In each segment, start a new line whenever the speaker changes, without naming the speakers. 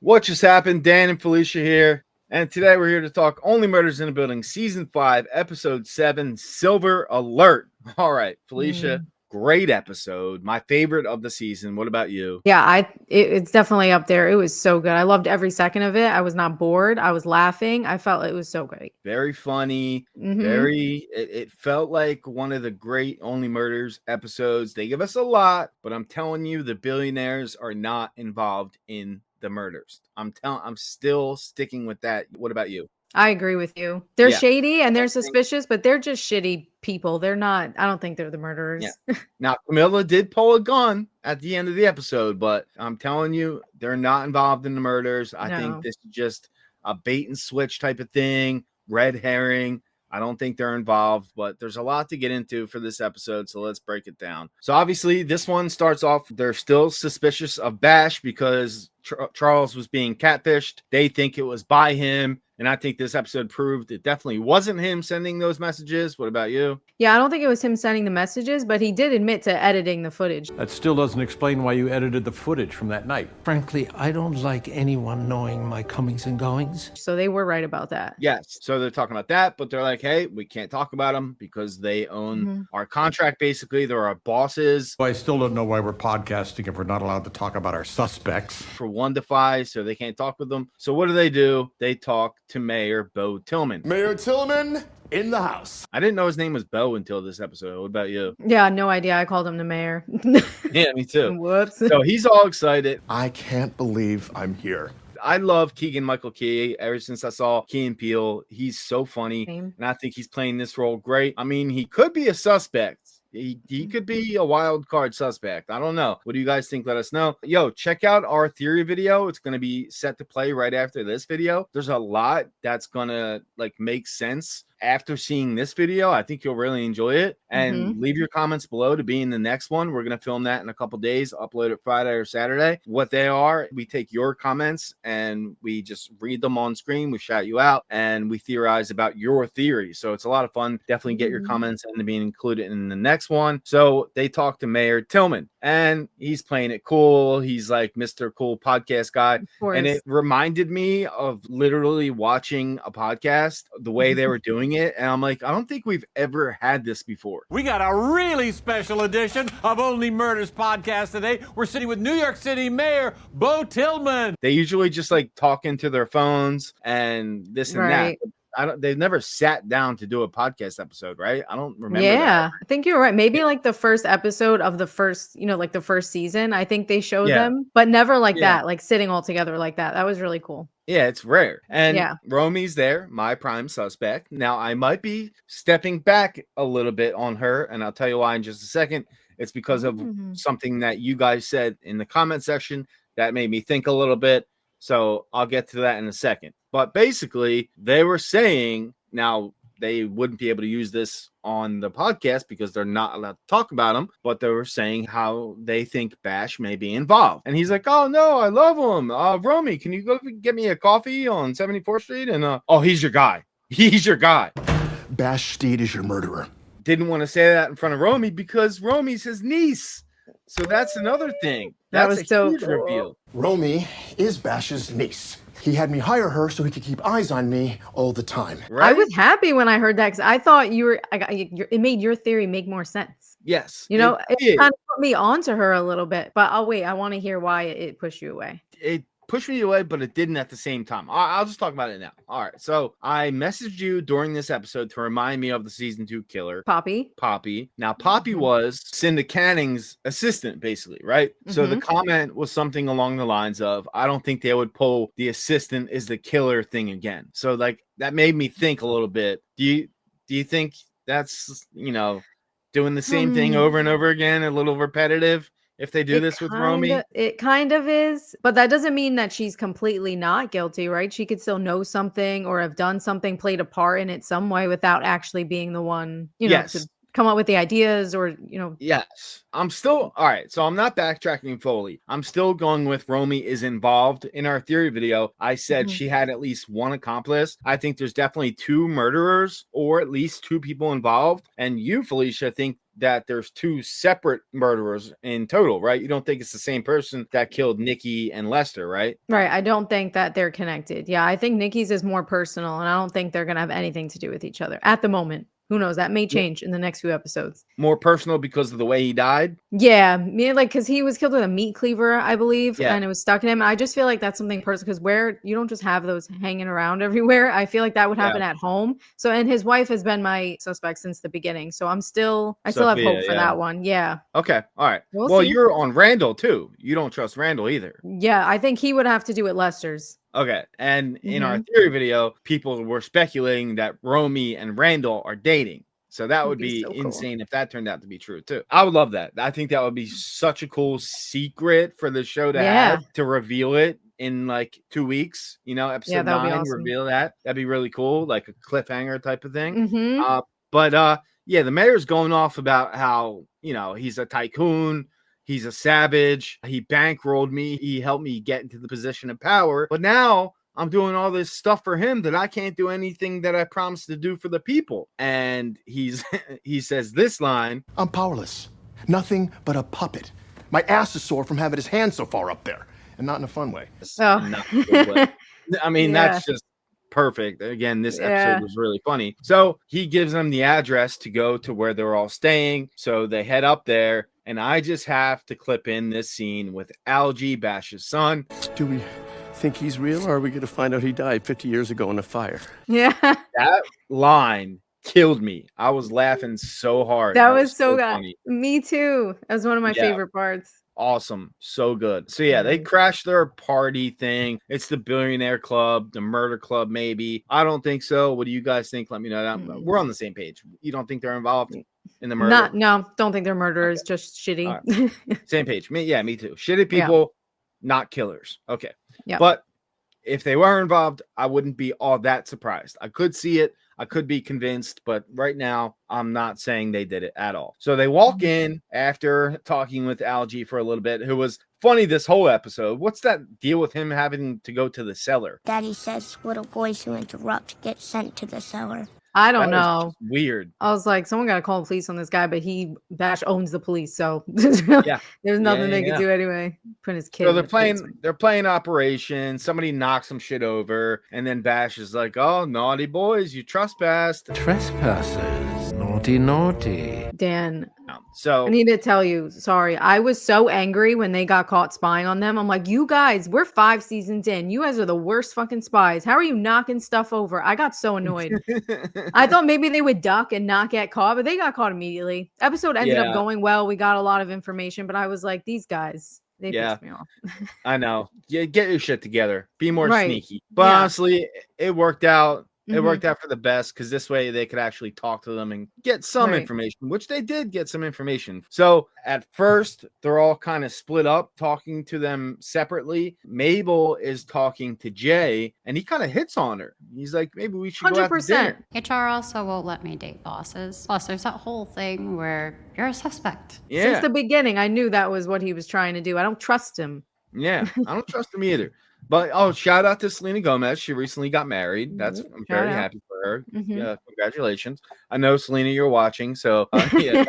What just happened? Dan and Felicia here. And today we're here to talk Only Murders in the Building, Season 5, Episode 7, Silver Alert. All right, Felicia, great episode. My favorite of the season. What about you?
Yeah, it's definitely up there. It was so good. I loved every second of it. I was not bored. I was laughing. I felt it was so great.
Very funny. It felt like one of the great Only Murders episodes. They give us a lot, but I'm telling you, the billionaires are not involved in the murders. I'm still sticking with that. What about you?
I agree with you. They're shady and they're
I think-
suspicious, but they're just shitty people. They're not, I don't think they're the murderers.
Yeah. Now, Camila did pull a gun at the end of the episode, but I'm telling you, they're not involved in the murders. I think this is just a bait and switch type of thing, red herring. I don't think they're involved, but there's a lot to get into for this episode, so let's break it down. So obviously, this one starts off, they're still suspicious of Bash because Charles was being catfished. They think it was by him, and I think this episode proved it definitely wasn't him sending those messages. What about you?
Yeah, I don't think it was him sending the messages, but he did admit to editing the footage.
That still doesn't explain why you edited the footage from that night.
Frankly, I don't like anyone knowing my comings and goings.
So they were right about that.
Yes. So they're talking about that, but they're like, hey, we can't talk about them because they own our contract, basically. They're our bosses.
I still don't know why we're podcasting if we're not allowed to talk about our suspects.
For 1 to 5, so they can't talk with them. So what do? They talk to Mayor Bo Tillman.
Mayor Tillman in the house.
I didn't know his name was Bo until this episode. What about you?
Yeah, no idea. I called him the mayor.
Yeah, me too.
Whoops.
So he's all excited.
I can't believe I'm here.
I love Keegan-Michael Key. Ever since I saw Key and Peele, he's so funny.
Same.
And I think he's playing this role great. I mean, he could be a suspect. He could be a wild card suspect. I don't know. What do you guys think? Let us know. Yo, check out our theory video. It's going to be set to play right after this video. There's a lot that's going to make sense after seeing this video. I think you'll really enjoy it. And leave your comments below to be in the next one. We're going to film that in a couple days, upload it Friday or Saturday. What they are, we take your comments and we just read them on screen. We shout you out and we theorize about your theory. So it's a lot of fun. Definitely get your comments into being included in the next one. So they talk to Mayor Tillman and he's playing it cool. He's like Mr. Cool podcast guy. And it reminded me of literally watching a podcast, the way they were doing it. And I'm like, I don't think we've ever had this before.
We got a really special edition of Only Murders podcast today. We're sitting with New York City Mayor Bo Tillman.
They usually just talk into their phones and this and that. They've never sat down to do a podcast episode, right? I don't remember.
Yeah, I think you're right. Maybe the first episode of the first, the first season. I think they showed them, but never that, sitting all together like that. That was really cool.
Yeah, it's rare. And Romy's there, my prime suspect. Now, I might be stepping back a little bit on her, and I'll tell you why in just a second. It's because of something that you guys said in the comment section that made me think a little bit. So I'll get to that in a second. But basically, they were saying, now they wouldn't be able to use this on the podcast because they're not allowed to talk about them, but they were saying how they think Bash may be involved. And he's like, oh, no, I love him. Romy, can you go get me a coffee on 74th Street? And, oh, he's your guy. He's your guy.
Bash Steed is your murderer.
Didn't want to say that in front of Romy because Romy's his niece. So that's another thing. That's a huge reveal.
Romy is Bash's niece. He had me hire her so he could keep eyes on me all the time.
Right?
I was happy when I heard that because I thought it made your theory make more sense.
Yes.
It kind of put me onto her a little bit, but I'll wait. I want to hear why it pushed you away.
It pushed me away, but it didn't at the same time. I'll just talk about it now. All right. So I messaged you during this episode to remind me of the season 2 killer.
Poppy.
Now, Poppy was Cinda Canning's assistant, basically, right? So the comment was something along the lines of, I don't think they would pull the assistant is the killer thing again. So that made me think a little bit. Do you think that's, doing the same thing over and over again, a little repetitive? If they do this with Romy?
It kind of is, but that doesn't mean that she's completely not guilty, right? She could still know something or have done something, played a part in it some way without actually being the one, to come up with the ideas or.
Yes. I'm still, all right, so I'm not backtracking fully. I'm still going with Romy is involved. In our theory video, I said she had at least one accomplice. I think there's definitely 2 murderers or at least 2 people involved. And you, Felicia, think that there's two separate murderers in total, right? You don't think it's the same person that killed Nikki and Lester, right?
Right. I don't think that they're connected. Yeah, I think Nikki's is more personal, and I don't think they're going to have anything to do with each other at the moment. Who knows? That may change in the next few episodes.
More personal because of the way he died?
Yeah, like, because he was killed with a meat cleaver, I believe,
Yeah.
and it was stuck in him. I just feel like that's something personal, because where you don't just have those hanging around everywhere. I feel like that would happen at home. So, and his wife has been my suspect since the beginning. So I still have hope for that one. Yeah.
Okay. All right.
We'll
Well,
see.
you're on Randall too. You don't trust Randall either.
Yeah, I think he would have to do it Lester's.
Okay. And in our theory video, people were speculating that Romy and Randall are dating. So that would be
so cool.
insane if that turned out to be true too. I would love that. I think that would be such a cool secret for the show to have, to reveal it in like 2 weeks, episode 9,
awesome.
reveal that. That'd be really cool, like a cliffhanger type of thing.
Mm-hmm.
But the mayor's going off about how, he's a tycoon. He's a savage. He bankrolled me. He helped me get into the position of power. But now I'm doing all this stuff for him that I can't do anything that I promised to do for the people. And he says this line:
I'm powerless. Nothing but a puppet. My ass is sore from having his hand so far up there. And not in a fun way.
Not in a good way. I mean, that's just perfect. Again, this episode was really funny. So he gives them the address to go to where they're all staying. So they head up there. And I just have to clip in this scene with Algie, Bash's son.
Do we think he's real, or are we going to find out he died 50 years ago in a fire?
Yeah.
That line killed me. I was laughing so hard.
That was so
funny.
Me too. That was one of my favorite parts.
Awesome. So good. So they crash their party thing. It's the billionaire club, the murder club, maybe. I don't think so. What do you guys think? Let me know. We're on the same page. You don't think they're involved in the murder?
No, don't think they're murderers, just shitty.
Right. Same page. Me too. Shitty people, not killers. Okay. Yeah. But if they were involved, I wouldn't be all that surprised. I could see it. I could be convinced, but right now I'm not saying they did it at all. So they walk in after talking with Algie for a little bit, who was funny this whole episode. What's that deal with him having to go to the cellar?
Daddy says little boys who interrupt get sent to the cellar.
I don't know.
Weird.
I was like, someone got to call the police on this guy, but Bash owns the police, so there's nothing they could do anyway. Put his kid.
So they're playing Operation. Somebody knocks some shit over, and then Bash is like, "Oh, naughty boys, you trespassed."
Trespassers, naughty.
Dan.
So
I need to tell you, sorry. I was so angry when they got caught spying on them. I'm like, you guys, we're 5 seasons in. You guys are the worst fucking spies. How are you knocking stuff over? I got so annoyed. I thought maybe they would duck and not get caught, but they got caught immediately. Episode ended up going well. We got a lot of information, but I was like, these guys, they pissed me off.
I know. Get your shit together. Be more sneaky. But honestly, it worked out. It worked out for the best, because this way they could actually talk to them and get some information, which they did get some information. So at first, they're all kind of split up, talking to them separately. Mabel is talking to Jay, and he kind of hits on her. He's like, maybe we should 100%. Go out to dinner.
HR also won't let me date bosses. Plus, there's that whole thing where you're a suspect.
Yeah.
Since the beginning, I knew that was what he was trying to do. I don't trust him.
Yeah, I don't trust him either. But shout out to Selena Gomez. She recently got married. I'm very happy for her. Yeah, congratulations. I know, Selena, you're watching, so thank you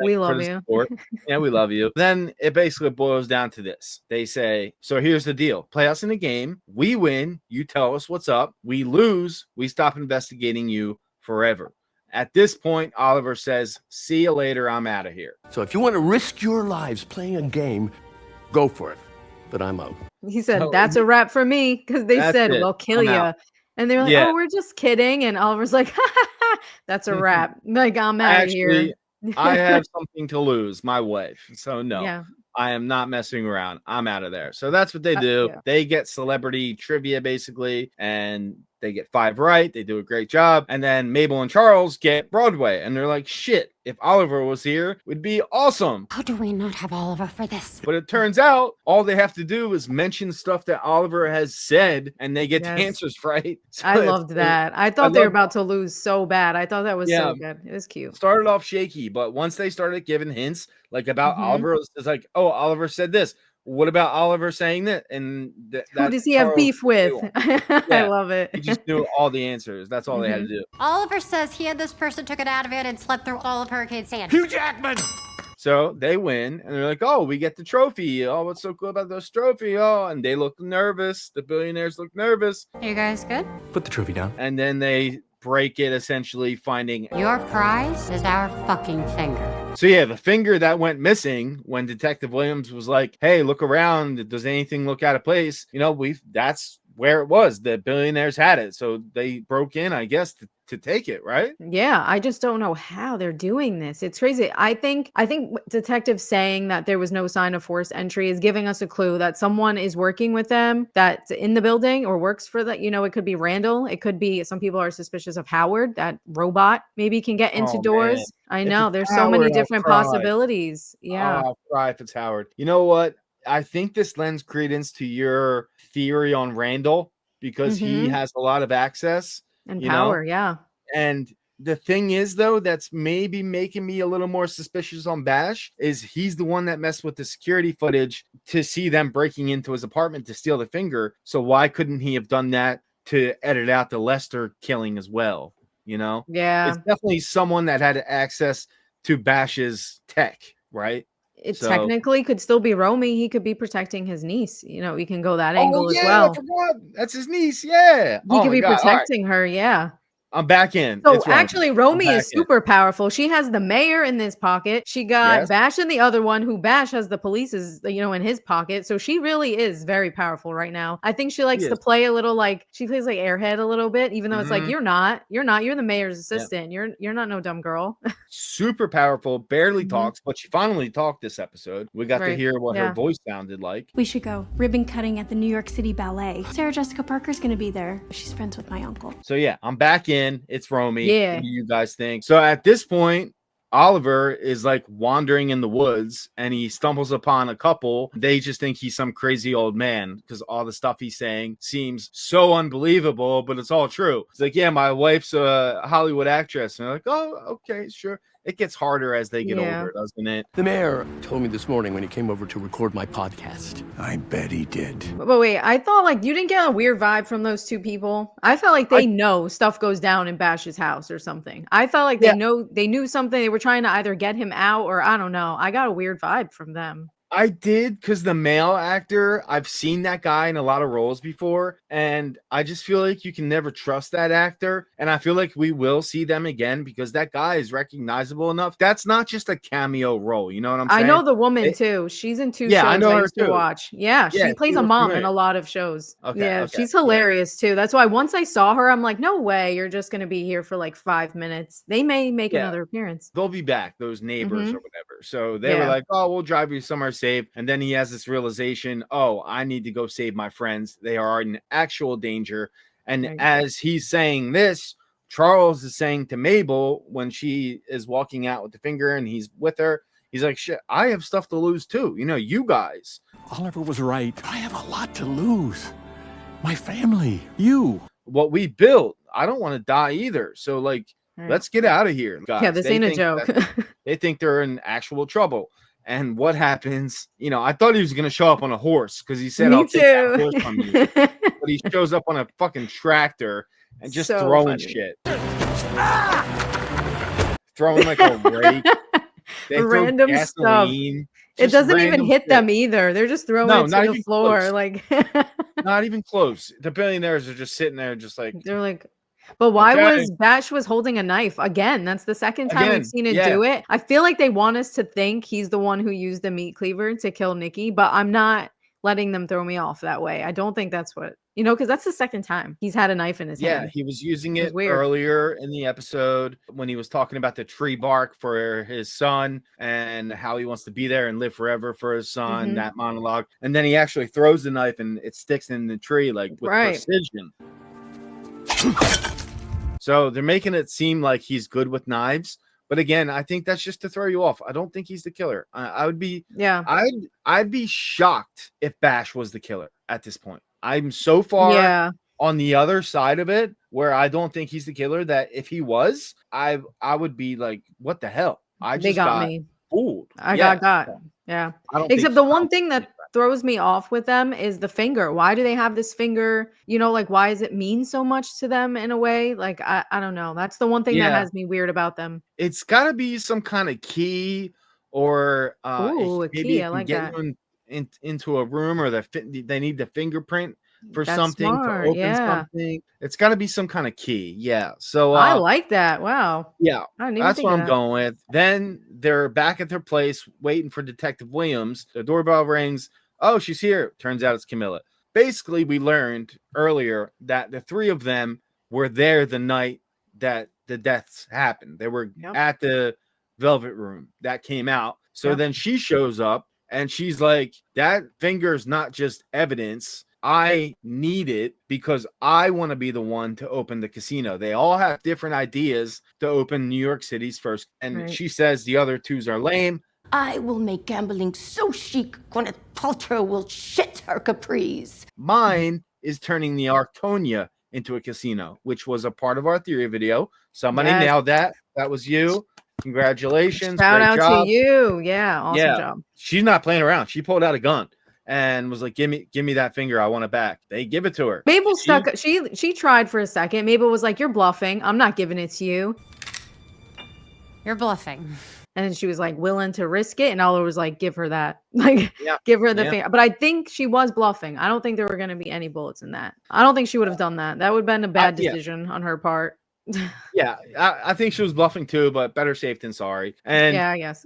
we love you.
Support. Yeah, we love you. Then it basically boils down to this. They say, so here's the deal. Play us in a game. We win. You tell us what's up. We lose. We stop investigating you forever. At this point, Oliver says, see you later. I'm out of here.
So if you want to risk your lives playing a game, go for it. But I'm out.
He said, that's a wrap for me, because they said, we'll kill you. And they're like, oh, we're just kidding. And Oliver's like, that's a wrap. Like, I'm out of here.
I have something to lose, my wife. So no, I am not messing around. I'm out of there. So that's what they do. They get celebrity trivia, basically, and they get 5 right. They do a great job. And then Mabel and Charles get Broadway. And they're like, shit, if Oliver was here, it would be awesome.
How do we not have Oliver for this?
But it turns out all they have to do is mention stuff that Oliver has said, and they get the answers right. So
I loved that. I thought they were about to lose so bad. I thought that was so good. It was cute.
Started off shaky, but once they started giving hints, like about Oliver, it's like, oh, Oliver said this. what about Oliver saying that? And
Who does he have beef with? I love it.
He just knew all the answers. That's all they had to do.
Oliver says he and this person took an Ativan and slept through all of Hurricane Sandy.
Hugh Jackman!
So they win, and they're like, "Oh, we get the trophy. Oh, what's so cool about this trophy? Oh," and they look nervous. The billionaires look nervous.
You guys good?
Put the trophy down.
And then they break it, essentially finding.
Your prize is our fucking finger.
So yeah, the finger that went missing when Detective Williams was like, "Hey, look around. Does anything look out of place?" That's where it was. The billionaires had it, so they broke in, I guess, to take it, right?
Yeah, I just don't know how they're doing this. It's crazy. I think detectives saying that there was no sign of forced entry is giving us a clue that someone is working with them that's in the building or works for that. It could be Randall. It could be, some people are suspicious of Howard, that robot maybe can get into doors.
Man.
I
If
know
it's
there's so
Howard,
many
I'll
different
cry.
possibilities. Yeah.
I'll cry if it's Howard. You know what? I think this lends credence to your theory on Randall because he has a lot of access
And power. Yeah.
And the thing is, though, that's maybe making me a little more suspicious on Bash is he's the one that messed with the security footage to see them breaking into his apartment to steal the finger. So why couldn't he have done that to edit out the Lester killing as well?
Yeah.
It's definitely someone that had access to Bash's tech, right?
It technically could still be Romy. He could be protecting his niece. We can go that angle as well.
I forgot. That's his niece. Yeah.
He could be protecting her. Yeah.
I'm back in.
So actually, Romy is super powerful. She has the mayor in this pocket. She got Bash in the other one, who Bash has the police's, in his pocket. So she really is very powerful right now. I think she likes to play a little she plays like airhead a little bit, even though it's like, you're not, you're the mayor's assistant. You're not no dumb girl.
Super powerful, barely talks, but she finally talked this episode. We got to hear what her voice sounded like.
We should go ribbon cutting at the New York City Ballet. Sarah Jessica Parker's going to be there. She's friends with my uncle.
So yeah, I'm back in. It's Romy.
Yeah.
What do you guys think? So at this point, Oliver is like wandering in the woods and he stumbles upon a couple. They just think he's some crazy old man because all the stuff he's saying seems so unbelievable, but it's all true. It's like, yeah, my wife's a Hollywood actress. And they're like, oh, okay, sure. It gets harder as they get older, doesn't it?
The mayor told me this morning when he came over to record my podcast.
I bet he did.
But wait, I thought you didn't get a weird vibe from those two people. I felt like they know stuff goes down in Bash's house or something. I felt like they knew something. They were trying to either get him out or I don't know. I got a weird vibe from them.
I did, because the male actor, I've seen that guy in a lot of roles before, and I just feel like you can never trust that actor, and I feel like we will see them again because that guy is recognizable enough. That's not just a cameo role, you know what I'm saying?
I know the woman too. She's in two shows I used to watch. Yeah, she plays a mom in a lot of shows. Okay, she's hilarious too. That's why once I saw her, I'm like, no way, you're just going to be here for like 5 minutes. They may make another appearance.
They'll be back, those neighbors or whatever. So they were like, oh, we'll drive you somewhere safe. And then he has this realization, oh, I need to go save my friends. They are in actual danger. And as he's saying this, Charles is saying to Mabel when she is walking out with the finger and he's with her, he's like, shit, I have stuff to lose too. You guys.
Oliver was right. I have a lot to lose. My family, you.
What we built. I don't want to die either. So let's get out of here, guys.
Yeah, this ain't a joke.
They think they're in actual trouble. And what happens? I thought he was going to show up on a horse because he said, I'll take that horse from you. But he shows up on a fucking tractor and just throwing shit. Throwing like a rake.
Random stuff. It doesn't even hit them either. They're just throwing it to the floor.
Not even close. The billionaires are just sitting there just like.
They're like. But why was Bash holding a knife again? That's the second time we've seen it do it. I feel like they want us to think he's the one who used the meat cleaver to kill Nikki, but I'm not letting them throw me off that way. I don't think that's what, because that's the second time he's had a knife in his hand.
Yeah, he was using it earlier in the episode when he was talking about the tree bark for his son and how he wants to be there and live forever for his son, that monologue. And then he actually throws the knife and it sticks in the tree with precision. So they're making it seem like he's good with knives, but again, I think that's just to throw you off. I don't think he's the killer. I would be, I'd be shocked if Bash was the killer at this point. I'm so far on the other side of it where I don't think he's the killer that if he was, I would be like, what the hell? They got me
fooled. I got. Yeah. Except the one thing that throws me off with them is the finger. Why do they have this finger? Like, why does it mean so much to them in a way? Like, I don't know. That's the one thing that has me weird about them.
It's got to be some kind of key, or
Ooh, a
maybe
key. I
it can
like
get
that.
you into a room, or they need the fingerprint for
That's
something to
smart.
open
Yeah.
something. It's got to be some kind of key. Yeah. So
I like that. Wow.
yeah,
I didn't even
that's
think
what
of
I'm
that.
going with. Then they're back at their place waiting for Detective Williams. The doorbell rings. Oh, she's here. Turns out it's Camila. Basically, we learned earlier that the three of them were there the night that the deaths happened. They were at the Velvet Room. That came out. So then she shows up and she's like, that finger's not just evidence. I need it because I want to be the one to open the casino. They all have different ideas to open New York City's first. And she says the other twos are lame.
I will make gambling so chic, Gwyneth Paltrow will shit her capris.
Mine is turning the Arconia into a casino, which was a part of our theory video. Somebody nailed that. That was you. Congratulations.
Shout
Great
out
job.
to you. Yeah. Awesome job.
She's not playing around. She pulled out a gun and was like, give me that finger. I want it back. They give it to her.
Mabel she tried for a second. Mabel was like, you're bluffing. I'm not giving it to you.
You're bluffing.
And then she was like willing to risk it. And Oliver was like, give her that. Like, give her the finger. But I think she was bluffing. I don't think there were going to be any bullets in that. I don't think she would have done that. That would have been a bad decision on her part.
I think she was bluffing too, but better safe than sorry. And
yeah, I guess.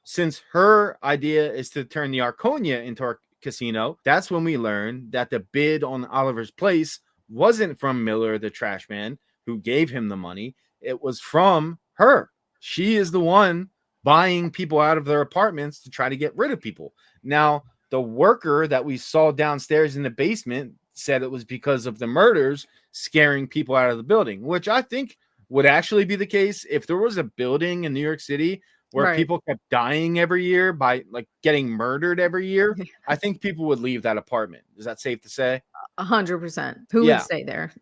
Since her idea is to turn the Arconia into our casino, that's when we learned that the bid on Oliver's place wasn't from Miller, the trash man, who gave him the money. It was from her. She is the one buying people out of their apartments to try to get rid of people. Now, the worker that we saw downstairs in the basement said it was because of the murders scaring people out of the building, which I think would actually be the case if there was a building in New York City where people kept dying every year by like getting murdered every year. I think people would leave that apartment. Is that safe to say?
100%. Who would stay there?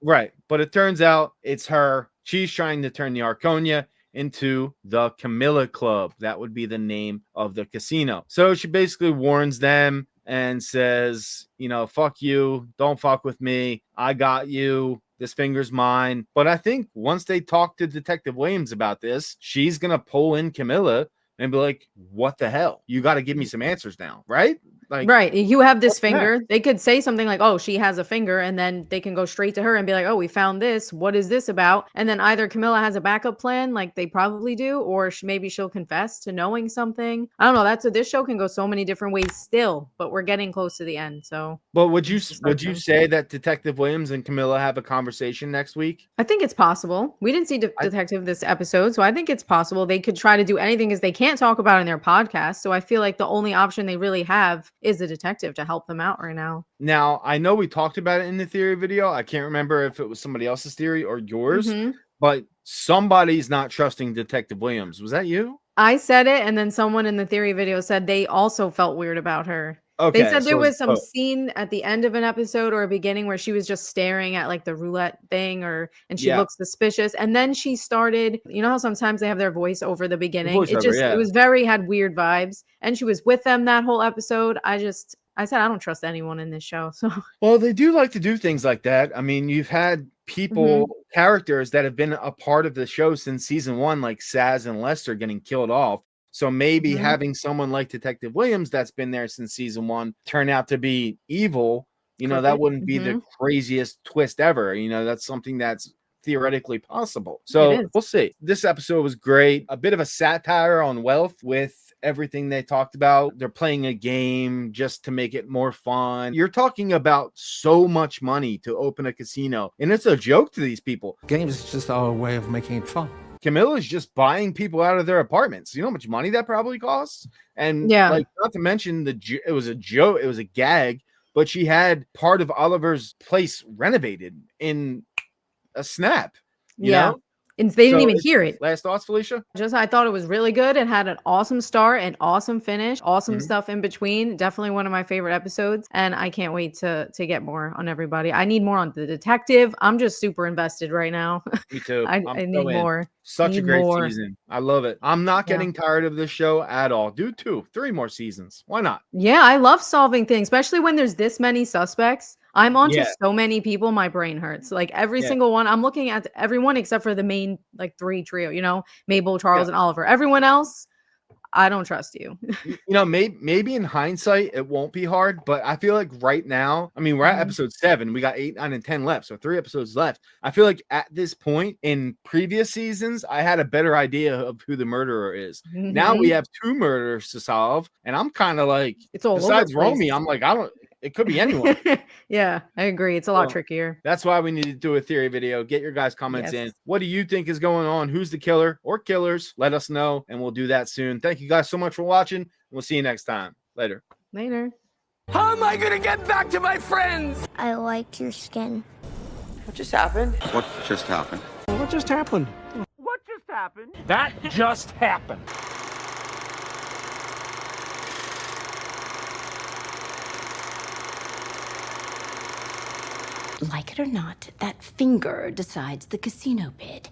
Right. But it turns out it's her. She's trying to turn the Arconia into the Camila Club. That would be the name of the casino. So she basically warns them and says, fuck you. Don't fuck with me. I got you. This finger's mine. But I think once they talk to Detective Williams about this, she's going to pull in Camila and be like, what the hell? You got to give me some answers now, right? Like,
right. You have this finger. They could say something like, oh, she has a finger. And then they can go straight to her and be like, oh, we found this. What is this about? And then either Camila has a backup plan, like they probably do, or maybe she'll confess to knowing something. I don't know. This show can go so many different ways still, but we're getting close to the end. So,
but would you say that Detective Williams and Camila have a conversation next week?
I think it's possible. We didn't see Detective this episode, so I think it's possible. They could try to do anything because they can't talk about it in their podcast. So I feel like the only option they really have is the detective to help them out right now.
Now, I know we talked about it in the theory video. I can't remember if it was somebody else's theory or yours, but somebody's not trusting Detective Williams. Was that you?
I said it, and then someone in the theory video said they also felt weird about her.
Okay,
they said there was some scene at the end of an episode or a beginning where she was just staring at like the roulette thing and she looked suspicious. And then she started, how sometimes they have their voice over the beginning. It was had weird vibes. And she was with them that whole episode. I said, I don't trust anyone in this show. So,
well, they do like to do things like that. I mean, you've had people, characters that have been a part of the show since season 1, like Saz and Lester getting killed off. So maybe having someone like Detective Williams that's been there since season 1 turn out to be evil, that wouldn't be the craziest twist ever. That's something that's theoretically possible. So we'll see. This episode was great. A bit of a satire on wealth with everything they talked about. They're playing a game just to make it more fun. You're talking about so much money to open a casino, and it's a joke to these people.
Games is just our way of making it fun.
Camilla is just buying people out of their apartments. You know how much money that probably costs? And not to mention it was a joke, it was a gag, but she had part of Oliver's place renovated in a snap. You know?
And they didn't
So
even hear it.
Last thoughts, Felicia?
I thought it was really good. It had an awesome start, an awesome finish, awesome
Mhm.
stuff in between. Definitely one of my favorite episodes, and I can't wait to get more on everybody. I need more on the detective. I'm just super invested right now.
Me too.
I
I'm
need
so in.
more.
Such a
Need
great
more.
season. I love it. I'm not
Yeah.
getting tired of this show at all. Do 2, 3 more seasons. Why not?
Yeah, I love solving things, especially when there's this many suspects. I'm onto
Yeah.
so many people, my brain hurts. Like every
Yeah.
single one, I'm looking at everyone except for the main like 3 trio, you know, Mabel,
Yeah.
Charles, and Oliver. Everyone else, I don't trust you.
You know, maybe in hindsight it won't be hard, but I feel like right now, I mean, we're at
Mhm.
episode 7. We got 8, 9, and 10 left, so 3 episodes left. I feel like at this point in previous seasons, I had a better idea of who the murderer is. Now we
Mhm.
have 2 murders to solve, and I'm kind of like,
It's all over
besides
the place.
Romy, I'm like, I don't. It could be anyone.
Yeah, I agree. It's a lot
Well,
trickier.
That's why we need to do a theory video. Get your guys' comments in.
Yes.
What do you think is going on? Who's the killer or killers? Let us know, and we'll do that soon. Thank you guys so much for watching. We'll see you next time. Later.
Later.
How am I gonna get back to my friends?
I like your skin.
What just happened?
What just happened?
What just happened?
What just happened?
That just happened.
Like it or not, that finger decides the casino bid.